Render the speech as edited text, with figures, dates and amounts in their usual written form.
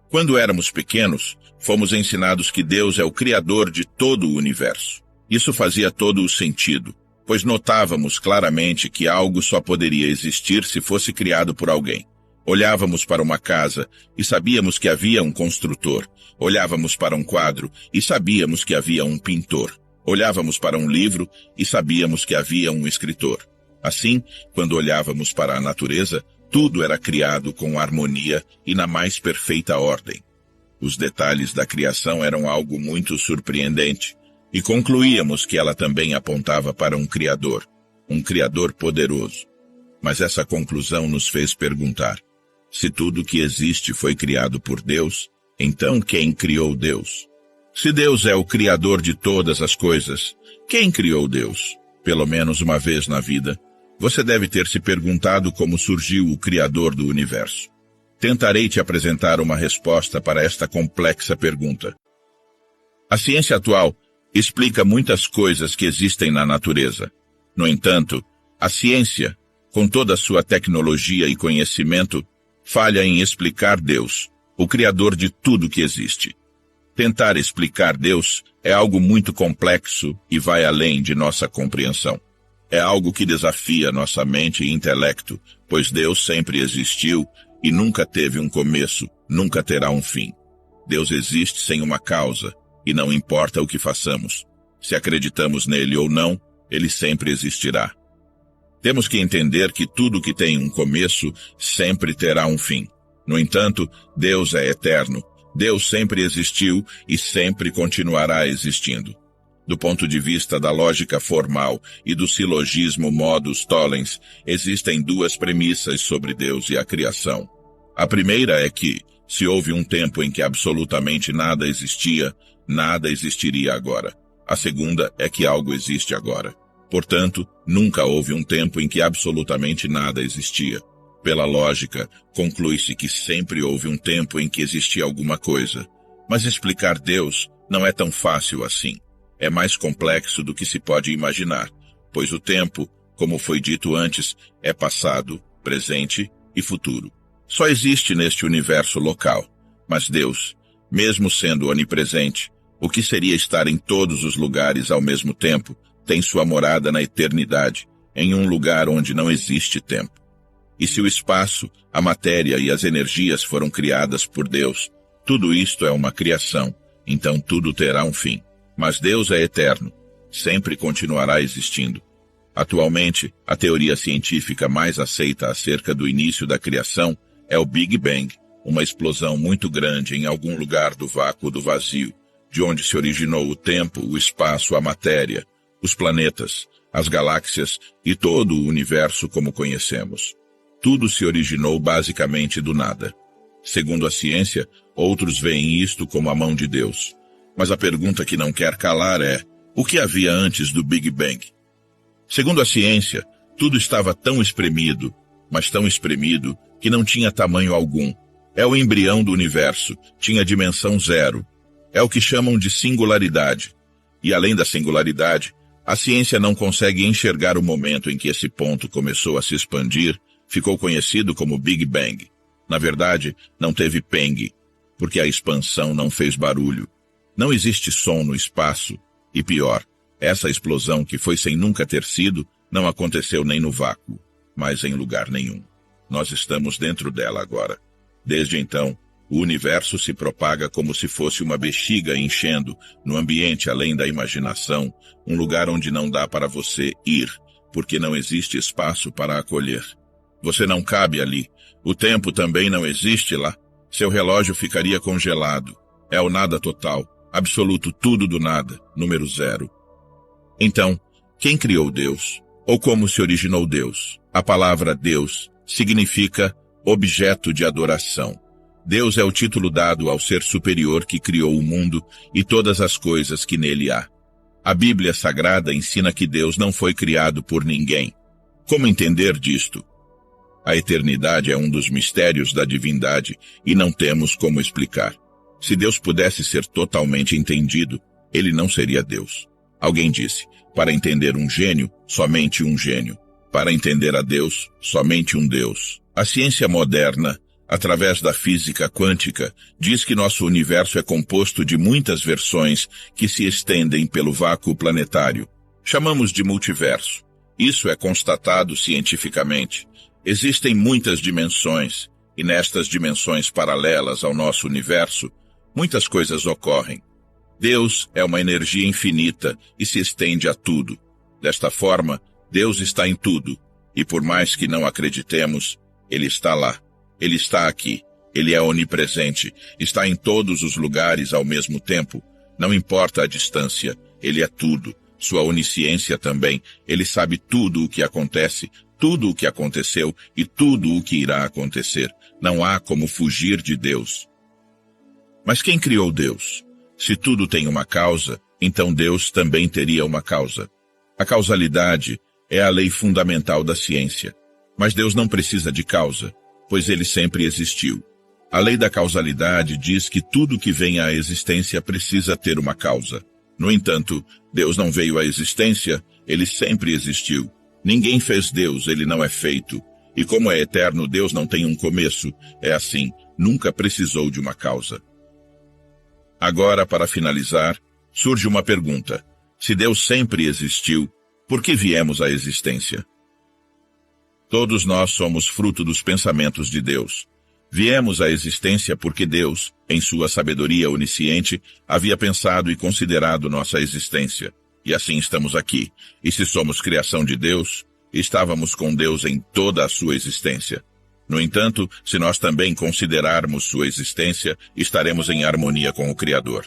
Quando éramos pequenos, fomos ensinados que Deus é o Criador de todo o universo. Isso fazia todo o sentido, pois notávamos claramente que algo só poderia existir se fosse criado por alguém. Olhávamos para uma casa e sabíamos que havia um construtor. Olhávamos para um quadro e sabíamos que havia um pintor. Olhávamos para um livro e sabíamos que havia um escritor. Assim, quando olhávamos para a natureza, tudo era criado com harmonia e na mais perfeita ordem. Os detalhes da criação eram algo muito surpreendente, e concluíamos que ela também apontava para um Criador poderoso. Mas essa conclusão nos fez perguntar: se tudo que existe foi criado por Deus, então quem criou Deus? Se Deus é o Criador de todas as coisas, quem criou Deus? Pelo menos uma vez na vida, você deve ter se perguntado como surgiu o Criador do universo. Tentarei te apresentar uma resposta para esta complexa pergunta. A ciência atual explica muitas coisas que existem na natureza. No entanto, a ciência, com toda a sua tecnologia e conhecimento, falha em explicar Deus, o Criador de tudo que existe. Tentar explicar Deus é algo muito complexo e vai além de nossa compreensão. É algo que desafia nossa mente e intelecto, pois Deus sempre existiu e nunca teve um começo, nunca terá um fim. Deus existe sem uma causa, e não importa o que façamos. Se acreditamos nele ou não, ele sempre existirá. Temos que entender que tudo que tem um começo sempre terá um fim. No entanto, Deus é eterno. Deus sempre existiu e sempre continuará existindo. Do ponto de vista da lógica formal e do silogismo modus tollens, existem duas premissas sobre Deus e a criação. A primeira é que, se houve um tempo em que absolutamente nada existia, nada existiria agora. A segunda é que algo existe agora. Portanto, nunca houve um tempo em que absolutamente nada existia. Pela lógica, conclui-se que sempre houve um tempo em que existia alguma coisa. Mas explicar Deus não é tão fácil assim. É mais complexo do que se pode imaginar, pois o tempo, como foi dito antes, é passado, presente e futuro. Só existe neste universo local, mas Deus, mesmo sendo onipresente, o que seria estar em todos os lugares ao mesmo tempo, tem sua morada na eternidade, em um lugar onde não existe tempo. E se o espaço, a matéria e as energias foram criadas por Deus, tudo isto é uma criação, então tudo terá um fim. Mas Deus é eterno, sempre continuará existindo. Atualmente, a teoria científica mais aceita acerca do início da criação é o Big Bang, uma explosão muito grande em algum lugar do vácuo do vazio, de onde se originou o tempo, o espaço, a matéria, os planetas, as galáxias e todo o universo como conhecemos. Tudo se originou basicamente do nada. Segundo a ciência, outros veem isto como a mão de Deus. Mas a pergunta que não quer calar é: o que havia antes do Big Bang? Segundo a ciência, tudo estava tão espremido, mas tão espremido, que não tinha tamanho algum. É o embrião do universo, tinha dimensão zero. É o que chamam de singularidade. E além da singularidade, a ciência não consegue enxergar o momento em que esse ponto começou a se expandir, ficou conhecido como Big Bang. Na verdade, não teve Peng, porque a expansão não fez barulho. Não existe som no espaço, e pior, essa explosão que foi sem nunca ter sido, não aconteceu nem no vácuo, mas em lugar nenhum. Nós estamos dentro dela agora. Desde então, o universo se propaga como se fosse uma bexiga enchendo, no ambiente além da imaginação, um lugar onde não dá para você ir, porque não existe espaço para acolher. Você não cabe ali. O tempo também não existe lá. Seu relógio ficaria congelado. É o nada total. Absoluto tudo do nada, número zero. Então, quem criou Deus? Ou como se originou Deus? A palavra Deus significa objeto de adoração. Deus é o título dado ao ser superior que criou o mundo e todas as coisas que nele há. A Bíblia Sagrada ensina que Deus não foi criado por ninguém. Como entender disto? A eternidade é um dos mistérios da divindade e não temos como explicar. Se Deus pudesse ser totalmente entendido, ele não seria Deus. Alguém disse: para entender um gênio, somente um gênio. Para entender a Deus, somente um Deus. A ciência moderna através da física quântica, diz que nosso universo é composto de muitas versões que se estendem pelo vácuo planetário. Chamamos de multiverso. Isso é constatado cientificamente. Existem muitas dimensões, e nestas dimensões paralelas ao nosso universo, muitas coisas ocorrem. Deus é uma energia infinita e se estende a tudo. Desta forma, Deus está em tudo, e por mais que não acreditemos, Ele está lá. Ele está aqui. Ele é onipresente. Está em todos os lugares ao mesmo tempo. Não importa a distância. Ele é tudo. Sua onisciência também. Ele sabe tudo o que acontece, tudo o que aconteceu e tudo o que irá acontecer. Não há como fugir de Deus. Mas quem criou Deus? Se tudo tem uma causa, então Deus também teria uma causa. A causalidade é a lei fundamental da ciência. Mas Deus não precisa de causa, pois ele sempre existiu. A lei da causalidade diz que tudo que vem à existência precisa ter uma causa. No entanto, Deus não veio à existência, ele sempre existiu. Ninguém fez Deus, ele não é feito. E como é eterno, Deus não tem um começo. É assim, nunca precisou de uma causa. Agora, para finalizar, surge uma pergunta. Se Deus sempre existiu, por que viemos à existência? Todos nós somos fruto dos pensamentos de Deus. Viemos à existência porque Deus, em sua sabedoria onisciente, havia pensado e considerado nossa existência. E assim estamos aqui. E se somos criação de Deus, estávamos com Deus em toda a sua existência. No entanto, se nós também considerarmos sua existência, estaremos em harmonia com o Criador.